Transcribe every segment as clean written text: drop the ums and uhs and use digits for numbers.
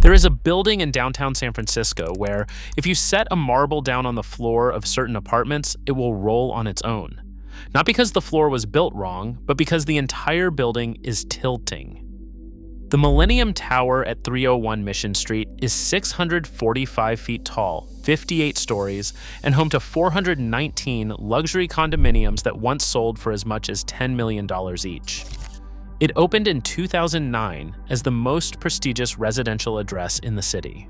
There is a building in downtown San Francisco where, if you set a marble down on the floor of certain apartments, it will roll on its own. Not because the floor was built wrong, but because the entire building is tilting. The Millennium Tower at 301 Mission Street is 645 feet tall, 58 stories, and home to 419 luxury condominiums that once sold for as much as $10 million each. It opened in 2009 as the most prestigious residential address in the city.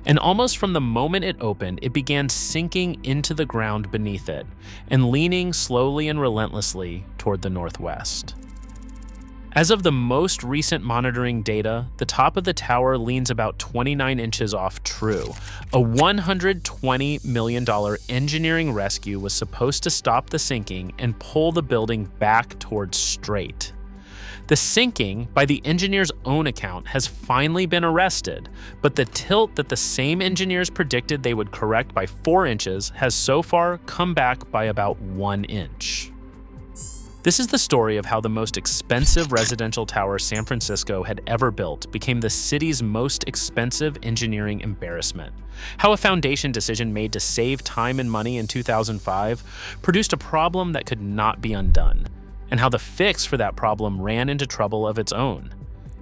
And almost from the moment it opened, it began sinking into the ground beneath it and leaning slowly and relentlessly toward the northwest. As of the most recent monitoring data, the top of the tower leans about 29 inches off true. A $120 million engineering rescue was supposed to stop the sinking and pull the building back towards straight. The sinking, by the engineer's own account, has finally been arrested, but the tilt that the same engineers predicted they would correct by 4 inches has so far come back by about 1 inch. This is the story of how the most expensive residential tower San Francisco had ever built became the city's most expensive engineering embarrassment. How a foundation decision made to save time and money in 2005 produced a problem that could not be undone, and how the fix for that problem ran into trouble of its own.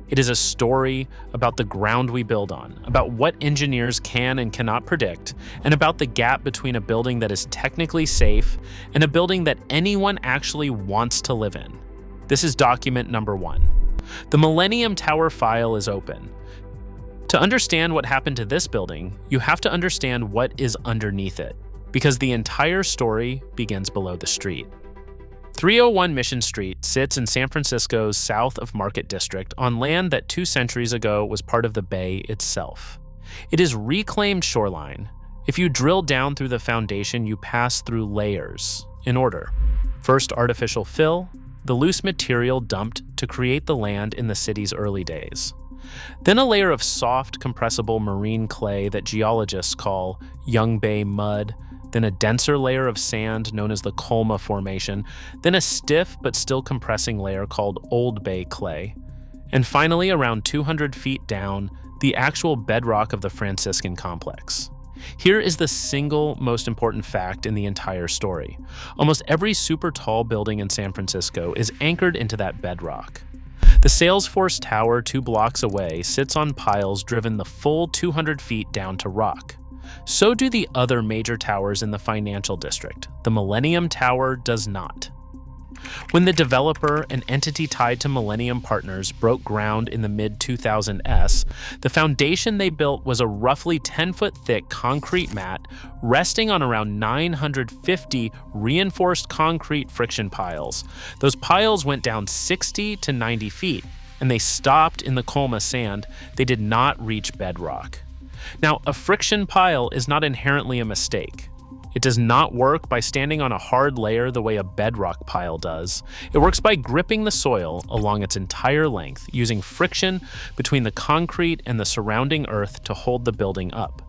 It is a story about the ground we build on, about what engineers can and cannot predict, and about the gap between a building that is technically safe and a building that anyone actually wants to live in. This is document number 1. The Millennium Tower file is open. To understand what happened to this building, you have to understand what is underneath it, because the entire story begins below the street. 301 Mission Street sits in San Francisco's south of Market District on land that 2 centuries ago was part of the bay itself. It is reclaimed shoreline. If you drill down through the foundation, you pass through layers, in order. First, artificial fill, the loose material dumped to create the land in the city's early days. Then a layer of soft, compressible marine clay that geologists call Young Bay mud, then a denser layer of sand known as the Colma Formation, then a stiff but still compressing layer called Old Bay clay, and finally, around 200 feet down, the actual bedrock of the Franciscan complex. Here is the single most important fact in the entire story. Almost every super tall building in San Francisco is anchored into that bedrock. The Salesforce Tower 2 blocks away sits on piles driven the full 200 feet down to rock. So do the other major towers in the financial district. The Millennium Tower does not. When the developer, an entity tied to Millennium Partners, broke ground in the mid-2000s, the foundation they built was a roughly 10-foot thick concrete mat resting on around 950 reinforced concrete friction piles. Those piles went down 60 to 90 feet, and they stopped in the Colma sand. They did not reach bedrock. Now, a friction pile is not inherently a mistake. It does not work by standing on a hard layer the way a bedrock pile does. It works by gripping the soil along its entire length, using friction between the concrete and the surrounding earth to hold the building up.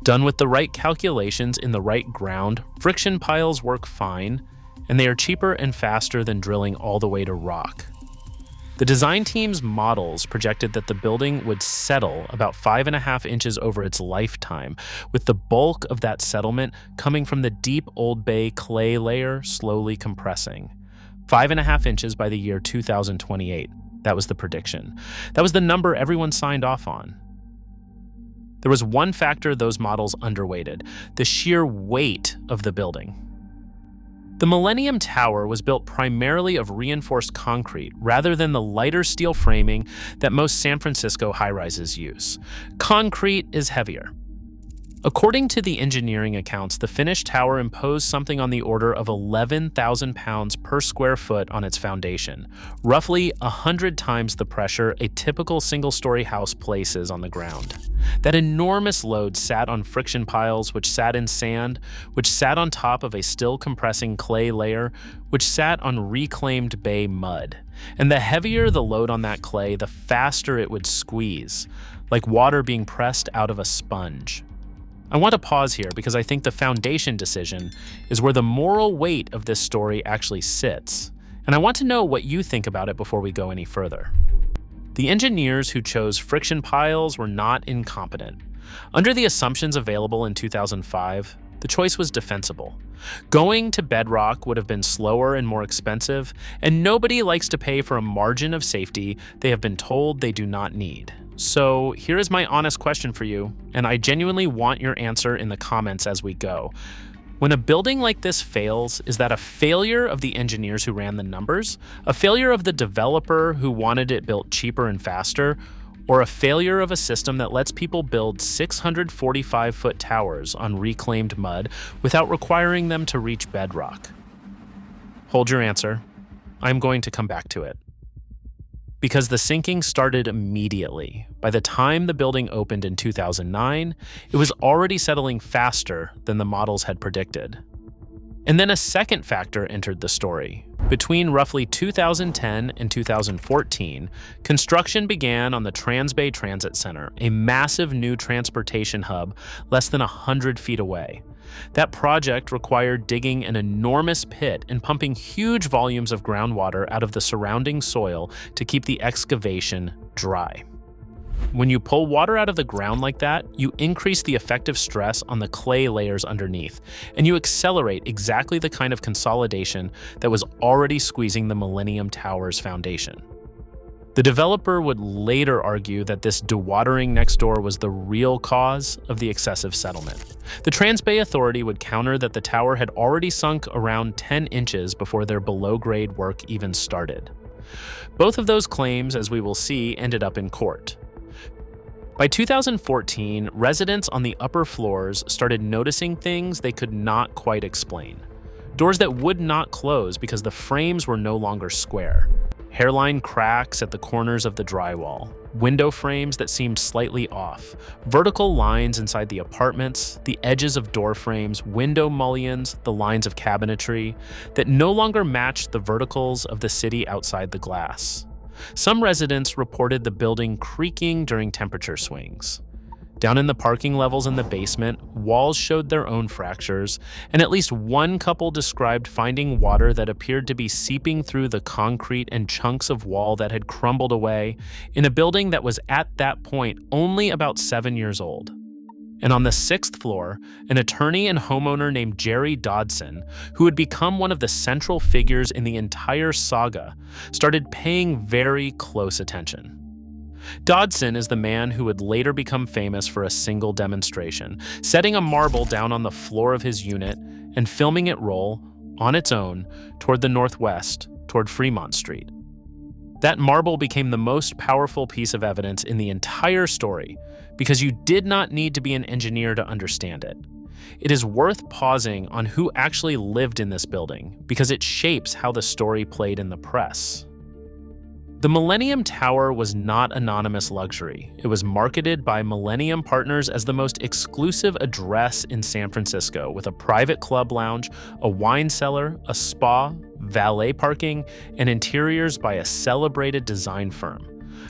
Done with the right calculations in the right ground, friction piles work fine, and they are cheaper and faster than drilling all the way to rock. The design team's models projected that the building would settle about 5.5 inches over its lifetime, with the bulk of that settlement coming from the deep Old Bay clay layer slowly compressing. 5.5 inches by the year 2028. That was the prediction. That was the number everyone signed off on. There was one factor those models underweighted: the sheer weight of the building. The Millennium Tower was built primarily of reinforced concrete rather than the lighter steel framing that most San Francisco high-rises use. Concrete is heavier. According to the engineering accounts, the finished tower imposed something on the order of 11,000 pounds per square foot on its foundation, roughly 100 times the pressure a typical single-story house places on the ground. That enormous load sat on friction piles, which sat in sand, which sat on top of a still compressing clay layer, which sat on reclaimed bay mud. And the heavier the load on that clay, the faster it would squeeze, like water being pressed out of a sponge. I want to pause here because I think the foundation decision is where the moral weight of this story actually sits, and I want to know what you think about it before we go any further. The engineers who chose friction piles were not incompetent. Under the assumptions available in 2005, the choice was defensible. Going to bedrock would have been slower and more expensive, and nobody likes to pay for a margin of safety they have been told they do not need. So here is my honest question for you, and I genuinely want your answer in the comments as we go. When a building like this fails, is that a failure of the engineers who ran the numbers, a failure of the developer who wanted it built cheaper and faster, or a failure of a system that lets people build 645-foot towers on reclaimed mud without requiring them to reach bedrock? Hold your answer. I'm going to come back to it. Because the sinking started immediately. By the time the building opened in 2009, it was already settling faster than the models had predicted. And then a second factor entered the story. Between roughly 2010 and 2014, construction began on the Transbay Transit Center, a massive new transportation hub less than 100 feet away. That project required digging an enormous pit and pumping huge volumes of groundwater out of the surrounding soil to keep the excavation dry. When you pull water out of the ground like that, you increase the effective stress on the clay layers underneath, and you accelerate exactly the kind of consolidation that was already squeezing the Millennium Tower's foundation. The developer would later argue that this dewatering next door was the real cause of the excessive settlement. The Transbay Authority would counter that the tower had already sunk around 10 inches before their below-grade work even started. Both of those claims, as we will see, ended up in court. By 2014, residents on the upper floors started noticing things they could not quite explain. Doors that would not close because the frames were no longer square. Hairline cracks at the corners of the drywall. Window frames that seemed slightly off. Vertical lines inside the apartments, the edges of door frames, window mullions, the lines of cabinetry that no longer matched the verticals of the city outside the glass. Some residents reported the building creaking during temperature swings. Down in the parking levels in the basement, walls showed their own fractures, and at least one couple described finding water that appeared to be seeping through the concrete and chunks of wall that had crumbled away in a building that was at that point only about 7 years old. And on the 6th floor, an attorney and homeowner named Jerry Dodson, who had become one of the central figures in the entire saga, started paying very close attention. Dodson is the man who would later become famous for a single demonstration, setting a marble down on the floor of his unit and filming it roll, on its own, toward the northwest, toward Fremont Street. That marble became the most powerful piece of evidence in the entire story, because you did not need to be an engineer to understand it. It is worth pausing on who actually lived in this building, because it shapes how the story played in the press. The Millennium Tower was not anonymous luxury. It was marketed by Millennium Partners as the most exclusive address in San Francisco, with a private club lounge, a wine cellar, a spa, valet parking, and interiors by a celebrated design firm.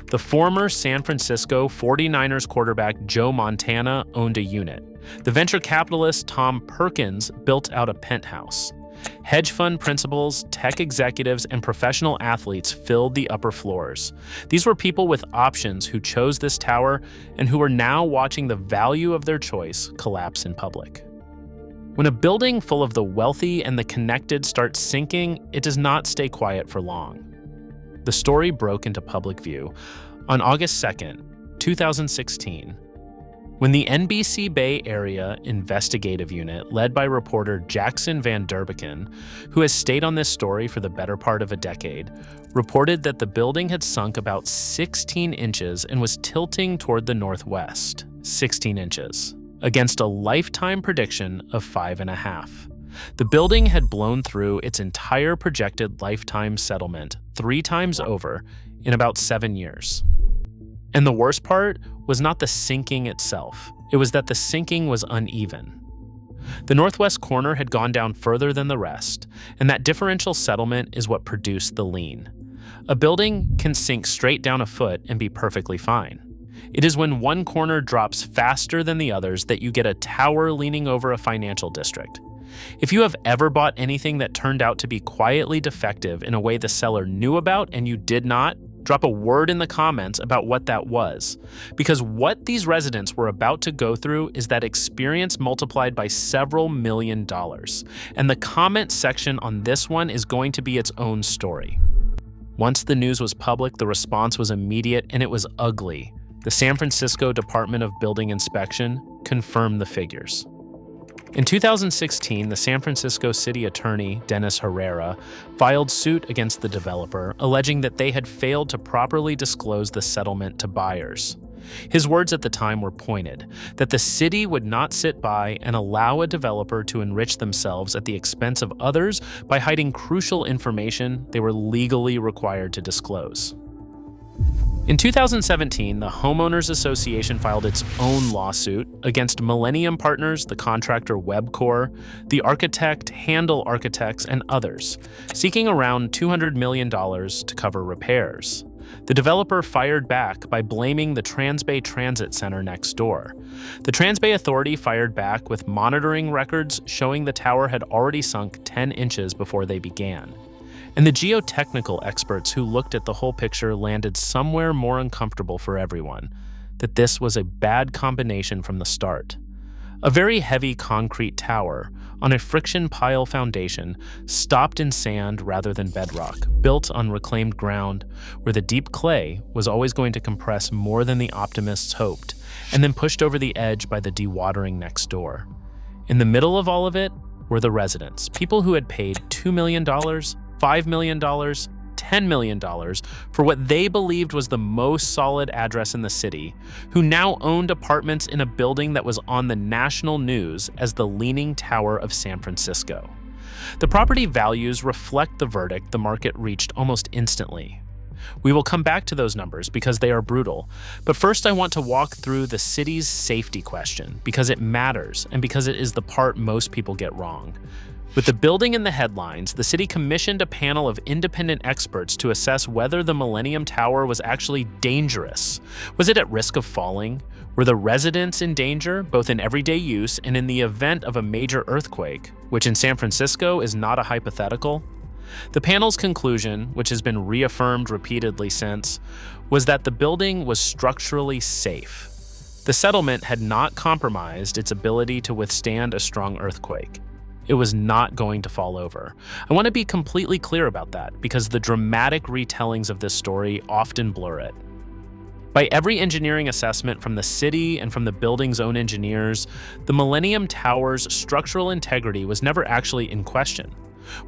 The former San Francisco 49ers quarterback Joe Montana owned a unit. The venture capitalist Tom Perkins built out a penthouse. Hedge fund principals, tech executives, and professional athletes filled the upper floors. These were people with options who chose this tower and who are now watching the value of their choice collapse in public. When a building full of the wealthy and the connected starts sinking, it does not stay quiet for long. The story broke into public view on August 2nd, 2016, when the NBC Bay Area Investigative Unit, led by reporter Jackson Van Derbecken, who has stayed on this story for the better part of a decade, reported that the building had sunk about 16 inches and was tilting toward the northwest, 16 inches, against a lifetime prediction of 5.5. The building had blown through its entire projected lifetime settlement 3 times over in about 7 years. And the worst part was not the sinking itself. It was that the sinking was uneven. The northwest corner had gone down further than the rest, and that differential settlement is what produced the lean. A building can sink straight down a foot and be perfectly fine. It is when one corner drops faster than the others that you get a tower leaning over a financial district. If you have ever bought anything that turned out to be quietly defective in a way the seller knew about and you did not, Drop a word in the comments about what that was, because what these residents were about to go through is that experience multiplied by several $1,000,000, and the comment section on this one is going to be its own story. Once the news was public, the response was immediate and it was ugly. The San Francisco Department of Building Inspection confirmed the figures. In 2016, the San Francisco City Attorney, Dennis Herrera, filed suit against the developer, alleging that they had failed to properly disclose the settlement to buyers. His words at the time were pointed, that the city would not sit by and allow a developer to enrich themselves at the expense of others by hiding crucial information they were legally required to disclose. In 2017, the Homeowners Association filed its own lawsuit against Millennium Partners, the contractor Webcor, the architect Handle Architects, and others, seeking around $200 million to cover repairs. The developer fired back by blaming the Transbay Transit Center next door. The Transbay Authority fired back with monitoring records showing the tower had already sunk 10 inches before they began. And the geotechnical experts who looked at the whole picture landed somewhere more uncomfortable for everyone, that this was a bad combination from the start. A very heavy concrete tower on a friction pile foundation stopped in sand rather than bedrock, built on reclaimed ground where the deep clay was always going to compress more than the optimists hoped, and then pushed over the edge by the dewatering next door. In the middle of all of it were the residents, people who had paid $2 million, $5 million, $10 million for what they believed was the most solid address in the city, who now owned apartments in a building that was on the national news as the Leaning Tower of San Francisco. The property values reflect the verdict the market reached almost instantly. We will come back to those numbers because they are brutal, but first I want to walk through the city's safety question because it matters and because it is the part most people get wrong. With the building in the headlines, the city commissioned a panel of independent experts to assess whether the Millennium Tower was actually dangerous. Was it at risk of falling? Were the residents in danger, both in everyday use and in the event of a major earthquake, which in San Francisco is not a hypothetical? The panel's conclusion, which has been reaffirmed repeatedly since, was that the building was structurally safe. The settlement had not compromised its ability to withstand a strong earthquake. It was not going to fall over. I want to be completely clear about that because the dramatic retellings of this story often blur it. By every engineering assessment from the city and from the building's own engineers, the Millennium Tower's structural integrity was never actually in question.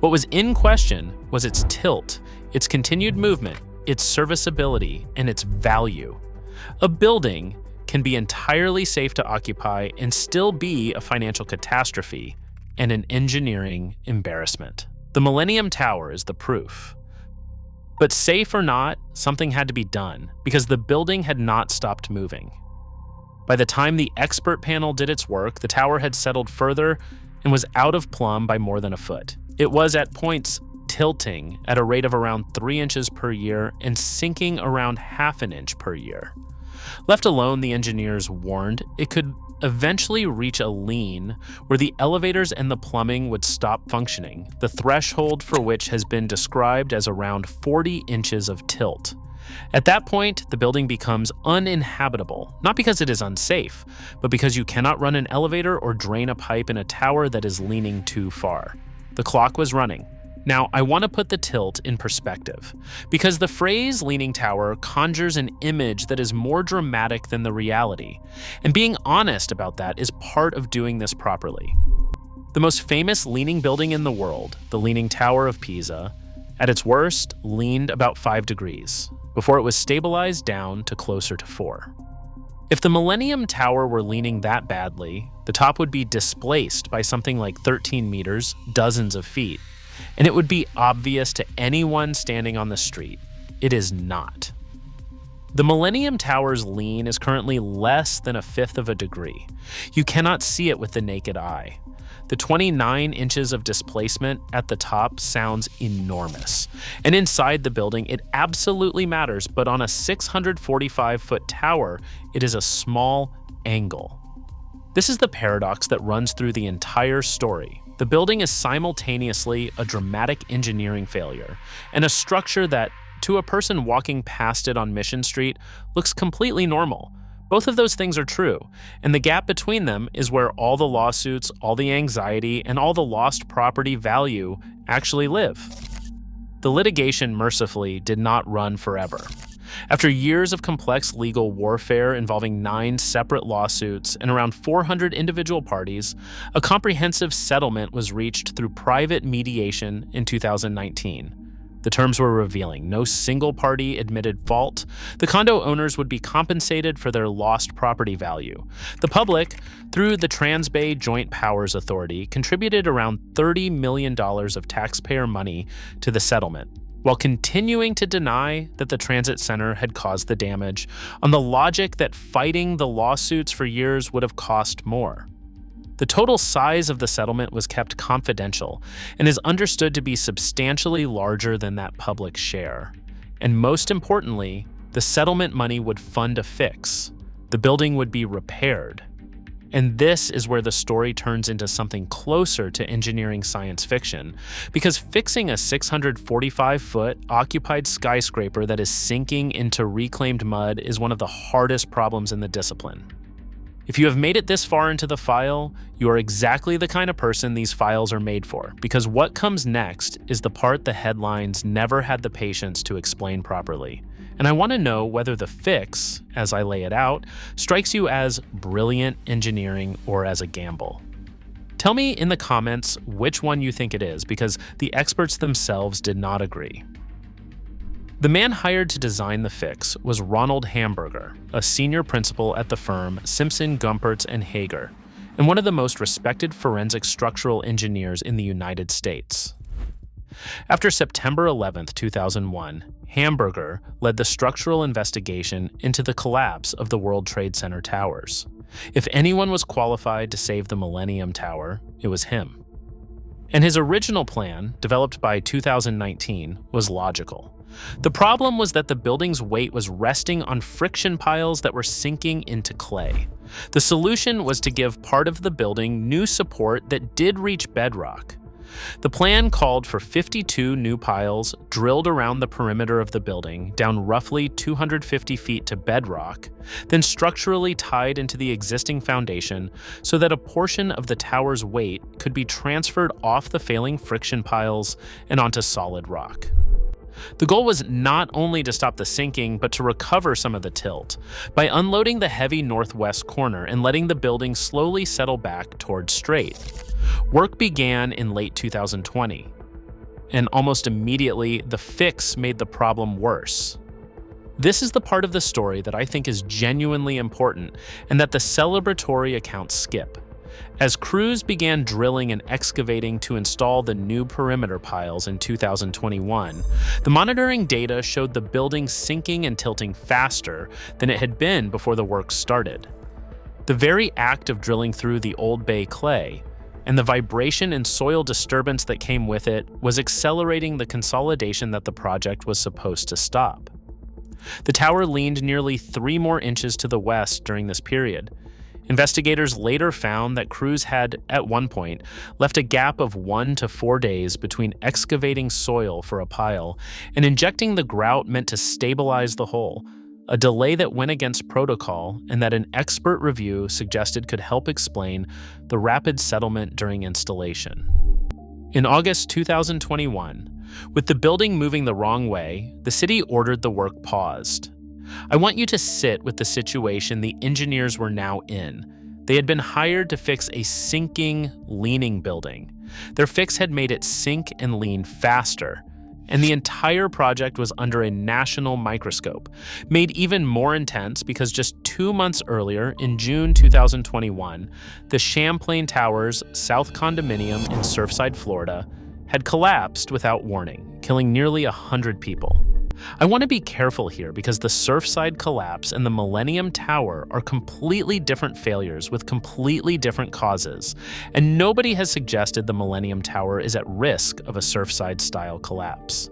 What was in question was its tilt, its continued movement, its serviceability, and its value. A building can be entirely safe to occupy and still be a financial catastrophe and an engineering embarrassment. The Millennium Tower is the proof. But safe or not, something had to be done because the building had not stopped moving. By the time the expert panel did its work, the tower had settled further and was out of plumb by more than a foot. It was at points tilting at a rate of around 3 inches per year and sinking around ½ an inch per year. Left alone, the engineers warned, it could eventually reach a lean where the elevators and the plumbing would stop functioning, the threshold for which has been described as around 40 inches of tilt. At that point, the building becomes uninhabitable, not because it is unsafe, but because you cannot run an elevator or drain a pipe in a tower that is leaning too far. The clock was running. Now, I want to put the tilt in perspective, because the phrase Leaning Tower conjures an image that is more dramatic than the reality, and being honest about that is part of doing this properly. The most famous leaning building in the world, the Leaning Tower of Pisa, at its worst, leaned about 5 degrees, before it was stabilized down to closer to 4. If the Millennium Tower were leaning that badly, the top would be displaced by something like 13 meters, dozens of feet, and it would be obvious to anyone standing on the street. It is not. The Millennium Tower's lean is currently less than 1/5 of a degree. You cannot see it with the naked eye. The 29 inches of displacement at the top sounds enormous. And inside the building, it absolutely matters, but on a 645-foot tower, it is a small angle. This is the paradox that runs through the entire story. The building is simultaneously a dramatic engineering failure and a structure that, to a person walking past it on Mission Street looks completely normal. Both of those things are true, and the gap between them is where all the lawsuits, all the anxiety, and all the lost property value actually live. The litigation, mercifully, did not run forever. After years of complex legal warfare involving 9 separate lawsuits and around 400 individual parties, a comprehensive settlement was reached through private mediation in 2019. The terms were revealing. No single party admitted fault. The condo owners would be compensated for their lost property value. The public, through the Trans-Bay Joint Powers Authority, contributed around $30 million of taxpayer money to the settlement, while continuing to deny that the transit center had caused the damage, on the logic that fighting the lawsuits for years would have cost more. The total size of the settlement was kept confidential and is understood to be substantially larger than that public share. And most importantly, the settlement money would fund a fix. The building would be repaired. And this is where the story turns into something closer to engineering science fiction, because fixing a 645-foot occupied skyscraper that is sinking into reclaimed mud is one of the hardest problems in the discipline. If you have made it this far into the file, you are exactly the kind of person these files are made for, because what comes next is the part the headlines never had the patience to explain properly. And I want to know whether the fix, as I lay it out, strikes you as brilliant engineering or as a gamble. Tell me in the comments which one you think it is, because the experts themselves did not agree. The man hired to design the fix was Ronald Hamburger, a senior principal at the firm Simpson, Gumpertz and Hager, and one of the most respected forensic structural engineers in the United States. After September 11, 2001, Hamburger led the structural investigation into the collapse of the World Trade Center towers. If anyone was qualified to save the Millennium Tower, it was him. And his original plan, developed by 2019, was logical. The problem was that the building's weight was resting on friction piles that were sinking into clay. The solution was to give part of the building new support that did reach bedrock. The plan called for 52 new piles drilled around the perimeter of the building, down roughly 250 feet to bedrock, then structurally tied into the existing foundation so that a portion of the tower's weight could be transferred off the failing friction piles and onto solid rock. The goal was not only to stop the sinking, but to recover some of the tilt by unloading the heavy northwest corner and letting the building slowly settle back towards straight. Work began in late 2020, and almost immediately, the fix made the problem worse. This is the part of the story that I think is genuinely important and that the celebratory accounts skip. As crews began drilling and excavating to install the new perimeter piles in 2021, the monitoring data showed the building sinking and tilting faster than it had been before the work started. The very act of drilling through the Old Bay clay and the vibration and soil disturbance that came with it was accelerating the consolidation that the project was supposed to stop. The tower leaned nearly 3 more inches to the west during this period. Investigators later found that crews had, at one point, left a gap of 1 to 4 days between excavating soil for a pile and injecting the grout meant to stabilize the hole, a delay that went against protocol and that an expert review suggested could help explain the rapid settlement during installation. In August 2021, with the building moving the wrong way, the city ordered the work paused. I want you to sit with the situation the engineers were now in. They had been hired to fix a sinking, leaning building. Their fix had made it sink and lean faster, and the entire project was under a national microscope, made even more intense because just 2 months earlier, in June 2021, the Champlain Towers South Condominium in Surfside, Florida, had collapsed without warning, killing nearly 100 people. I want to be careful here because the Surfside collapse and the Millennium Tower are completely different failures with completely different causes, and nobody has suggested the Millennium Tower is at risk of a Surfside-style collapse.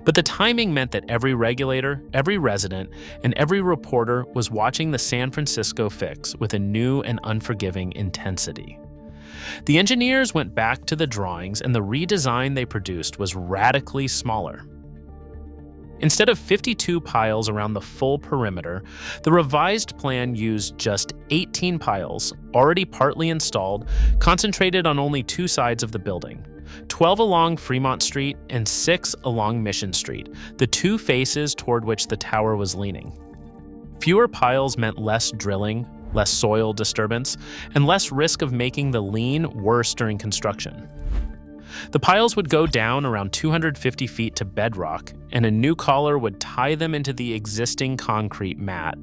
But the timing meant that every regulator, every resident, and every reporter was watching the San Francisco fix with a new and unforgiving intensity. The engineers went back to the drawings, and the redesign they produced was radically smaller. Instead of 52 piles around the full perimeter, the revised plan used just 18 piles, already partly installed, concentrated on only two sides of the building, 12 along Fremont Street and 6 along Mission Street, the two faces toward which the tower was leaning. Fewer piles meant less drilling, less soil disturbance, and less risk of making the lean worse during construction. The piles would go down around 250 feet to bedrock, and a new collar would tie them into the existing concrete mat.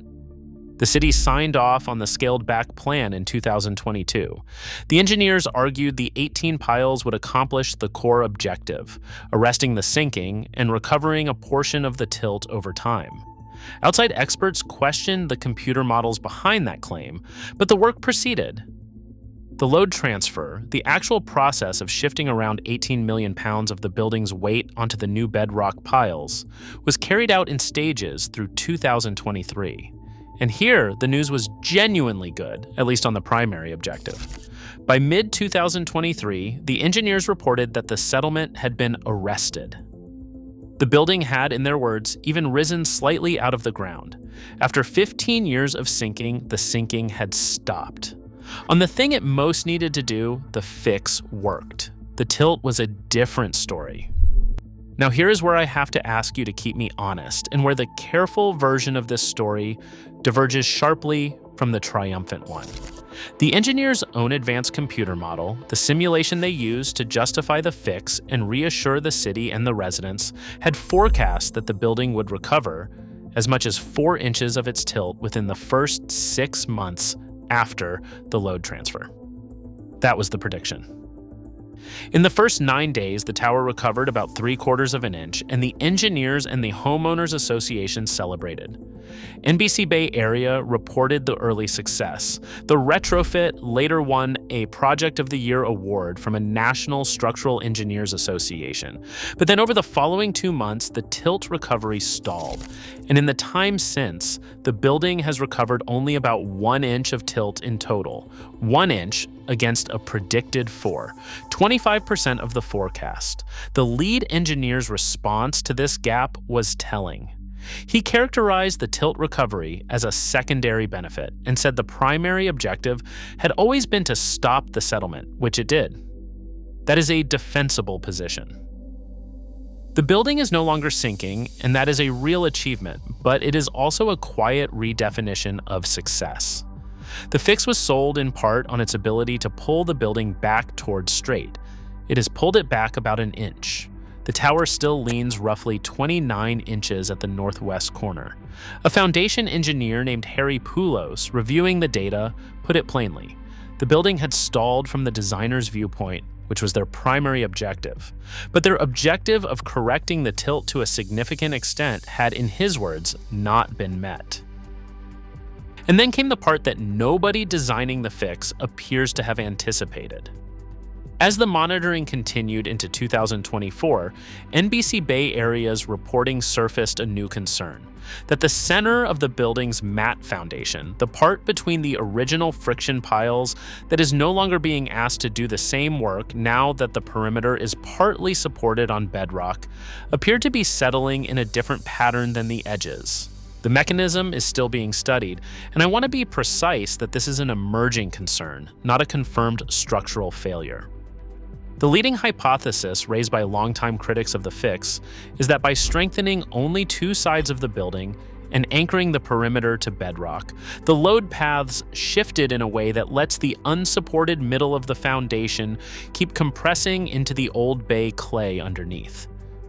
The city signed off on the scaled-back plan in 2022. The engineers argued the 18 piles would accomplish the core objective, arresting the sinking and recovering a portion of the tilt over time. Outside experts questioned the computer models behind that claim, but the work proceeded. The load transfer, the actual process of shifting around 18 million pounds of the building's weight onto the new bedrock piles, was carried out in stages through 2023. And here, the news was genuinely good, at least on the primary objective. By mid-2023, the engineers reported that the settlement had been arrested. The building had, in their words, even risen slightly out of the ground. After 15 years of sinking, the sinking had stopped. On the thing it most needed to do, the fix worked. The tilt was a different story. Now here is where I have to ask you to keep me honest, and where the careful version of this story diverges sharply from the triumphant one. The engineers' own advanced computer model, the simulation they used to justify the fix and reassure the city and the residents, had forecast that the building would recover as much as 4 inches of its tilt within the first 6 months after the load transfer. That was the prediction. In the first 9 days, the tower recovered about 3/4 of an inch, and the engineers and the homeowners association celebrated. NBC Bay Area reported the early success. The Retrofit later won a Project of the Year award from a National Structural Engineers Association. But then over the following 2 months, the tilt recovery stalled. And in the time since, the building has recovered only about 1 inch of tilt in total. 1 inch against a predicted 4, 25% of the forecast. The lead engineer's response to this gap was telling. He characterized the tilt recovery as a secondary benefit and said the primary objective had always been to stop the settlement, which it did. That is a defensible position. The building is no longer sinking, and that is a real achievement, but it is also a quiet redefinition of success. The fix was sold in part on its ability to pull the building back towards straight. It has pulled it back about an inch. The tower still leans roughly 29 inches at the northwest corner. A foundation engineer named Harry Poulos, reviewing the data, put it plainly. The building had stalled from the designer's viewpoint, which was their primary objective. But their objective of correcting the tilt to a significant extent had, in his words, not been met. And then came the part that nobody designing the fix appears to have anticipated. As the monitoring continued into 2024, NBC Bay Area's reporting surfaced a new concern: that the center of the building's mat foundation, the part between the original friction piles that is no longer being asked to do the same work now that the perimeter is partly supported on bedrock, appeared to be settling in a different pattern than the edges. The mechanism is still being studied, and I want to be precise that this is an emerging concern, not a confirmed structural failure. The leading hypothesis raised by longtime critics of the fix is that by strengthening only 2 sides of the building and anchoring the perimeter to bedrock, the load paths shifted in a way that lets the unsupported middle of the foundation keep compressing into the old bay clay underneath.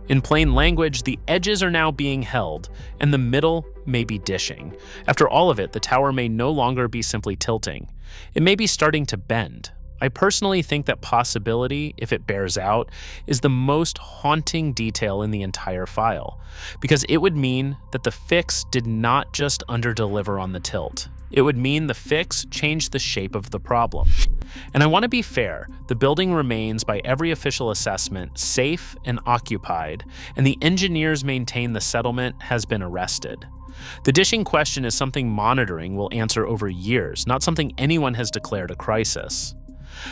In plain language, the edges are now being held, and the middle may be dishing. After all of it, the tower may no longer be simply tilting. It may be starting to bend. I personally think that possibility, if it bears out, is the most haunting detail in the entire file, because it would mean that the fix did not just underdeliver on the tilt. It would mean the fix changed the shape of the problem. And I want to be fair, the building remains, by every official assessment, safe and occupied, and the engineers maintain the settlement has been arrested. The dishing question is something monitoring will answer over years, not something anyone has declared a crisis.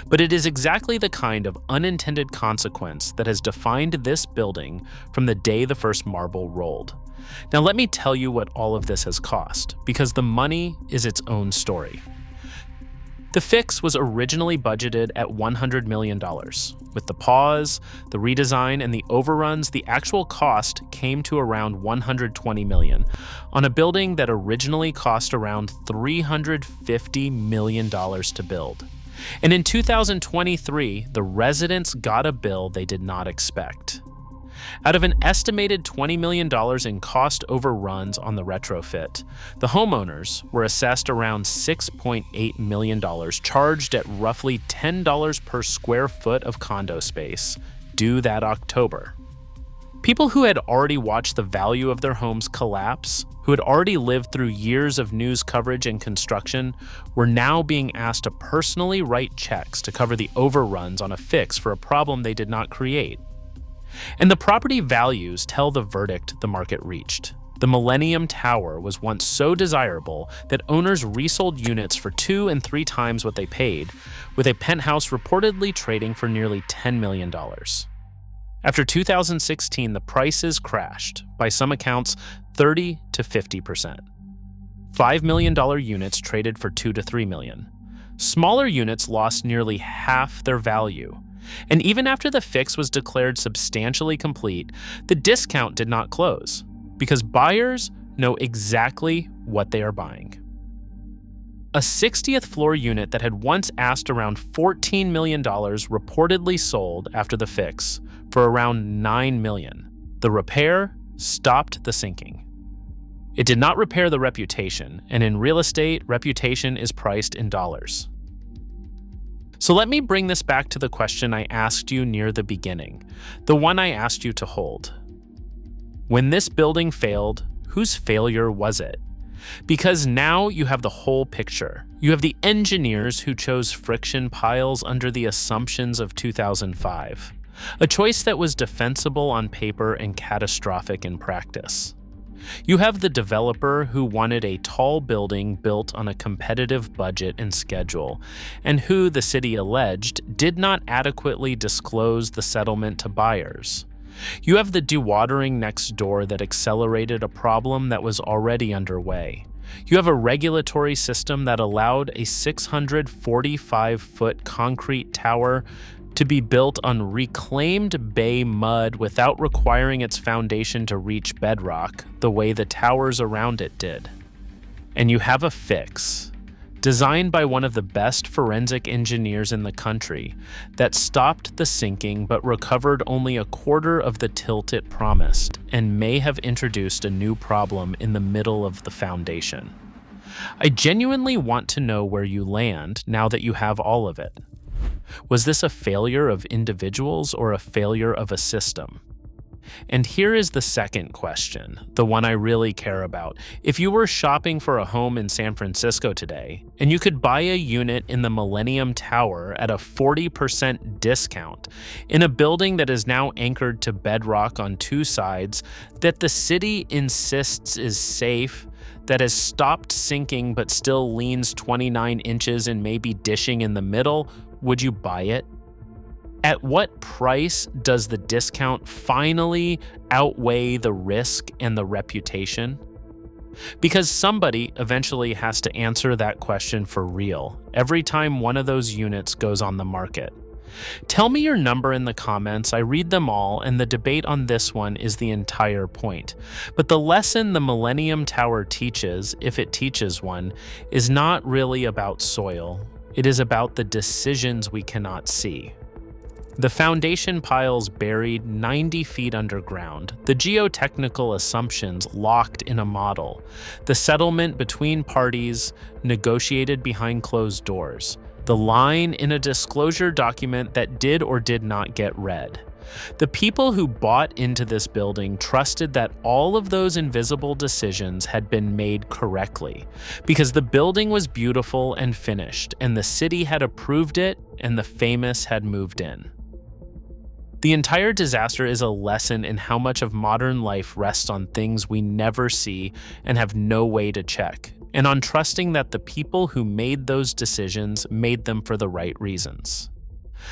But it is exactly the kind of unintended consequence that has defined this building from the day the first marble rolled. Now let me tell you what all of this has cost, because the money is its own story. The fix was originally budgeted at $100 million. With the pause, the redesign, and the overruns, the actual cost came to around $120 million on a building that originally cost around $350 million to build. And in 2023, the residents got a bill they did not expect. Out of an estimated $20 million in cost overruns on the retrofit, the homeowners were assessed around $6.8 million, charged at roughly $10 per square foot of condo space, due that October. People who had already watched the value of their homes collapse, who had already lived through years of news coverage and construction, were now being asked to personally write checks to cover the overruns on a fix for a problem they did not create. And the property values tell the verdict the market reached. The Millennium Tower was once so desirable that owners resold units for 2 and 3 times what they paid, with a penthouse reportedly trading for nearly $10 million. After 2016, the prices crashed, by some accounts, 30 to 50%. $5 million units traded for $2 to $3 million. Smaller units lost nearly half their value. And even after the fix was declared substantially complete, the discount did not close, because buyers know exactly what they are buying. A 60th floor unit that had once asked around $14 million reportedly sold after the fix for around $9 million. The repair stopped the sinking. It did not repair the reputation, and in real estate, reputation is priced in dollars. So let me bring this back to the question I asked you near the beginning, the one I asked you to hold. When this building failed, whose failure was it? Because now you have the whole picture. You have the engineers who chose friction piles under the assumptions of 2005, a choice that was defensible on paper and catastrophic in practice. You have the developer who wanted a tall building built on a competitive budget and schedule, and who, the city alleged, did not adequately disclose the settlement to buyers. You have the dewatering next door that accelerated a problem that was already underway. You have a regulatory system that allowed a 645-foot concrete tower to be built on reclaimed bay mud without requiring its foundation to reach bedrock the way the towers around it did. And you have a fix, designed by one of the best forensic engineers in the country, that stopped the sinking but recovered only a quarter of the tilt it promised, and may have introduced a new problem in the middle of the foundation. I genuinely want to know where you land now that you have all of it. Was this a failure of individuals or a failure of a system? And here is the second question, the one I really care about. If you were shopping for a home in San Francisco today, and you could buy a unit in the Millennium Tower at a 40% discount, in a building that is now anchored to bedrock on 2 sides, that the city insists is safe, that has stopped sinking but still leans 29 inches and may be dishing in the middle, would you buy it? At what price does the discount finally outweigh the risk and the reputation? Because somebody eventually has to answer that question for real every time one of those units goes on the market. Tell me your number in the comments. I read them all, and the debate on this one is the entire point. But the lesson the Millennium Tower teaches, if it teaches one, is not really about soil. It is about the decisions we cannot see. The foundation piles buried 90 feet underground, the geotechnical assumptions locked in a model, the settlement between parties negotiated behind closed doors, the line in a disclosure document that did or did not get read. The people who bought into this building trusted that all of those invisible decisions had been made correctly, because the building was beautiful and finished, and the city had approved it, and the famous had moved in. The entire disaster is a lesson in how much of modern life rests on things we never see and have no way to check, and on trusting that the people who made those decisions made them for the right reasons.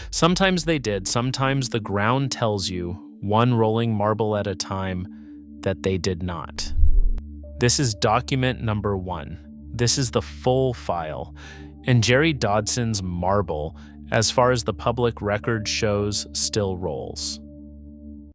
Sometimes they did, sometimes the ground tells you, one rolling marble at a time, that they did not. This is document number 1. This is the full file, and Jerry Dodson's marble, as far as the public record shows, still rolls.